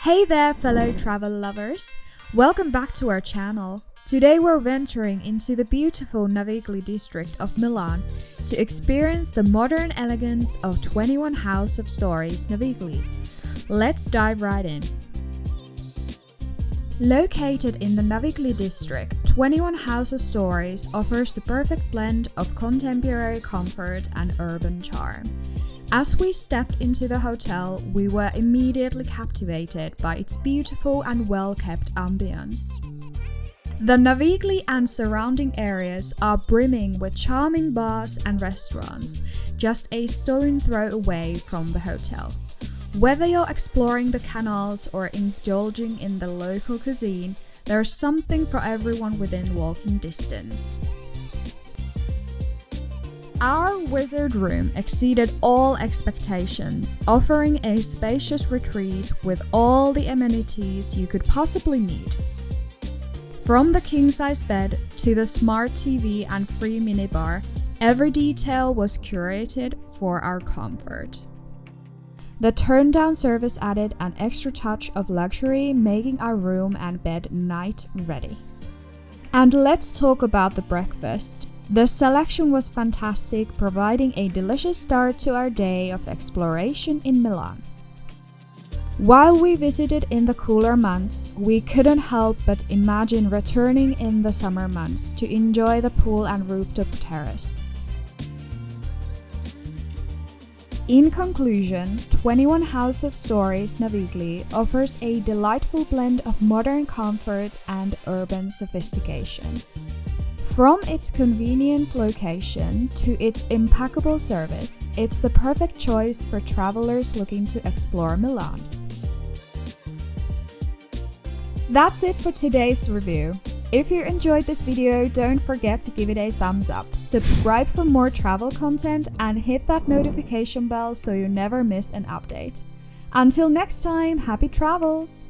Hey there, fellow travel lovers! Welcome back to our channel. Today we're venturing into the beautiful Navigli district of Milan to experience the modern elegance of 21 House of Stories Navigli. Let's dive right in. Located in the Navigli district, 21 House of Stories offers the perfect blend of contemporary comfort and urban charm. As we stepped into the hotel, we were immediately captivated by its beautiful and well-kept ambience. The Navigli and surrounding areas are brimming with charming bars and restaurants, just a stone's throw away from the hotel. Whether you're exploring the canals or indulging in the local cuisine, there's something for everyone within walking distance. Our wizard room exceeded all expectations, offering a spacious retreat with all the amenities you could possibly need. From the king-size bed to the smart TV and free minibar, every detail was curated for our comfort. The Turndown Service added an extra touch of luxury, making our room and bed night ready. And let's talk about the breakfast. The selection was fantastic, providing a delicious start to our day of exploration in Milan. While we visited in the cooler months, we couldn't help but imagine returning in the summer months to enjoy the pool and rooftop terrace. In conclusion, 21 House of Stories Navigli offers a delightful blend of modern comfort and urban sophistication. From its convenient location to its impeccable service, it's the perfect choice for travelers looking to explore Milan. That's it for today's review. If you enjoyed this video, don't forget to give it a thumbs up, subscribe for more travel content, and hit that notification bell so you never miss an update. Until next time, happy travels!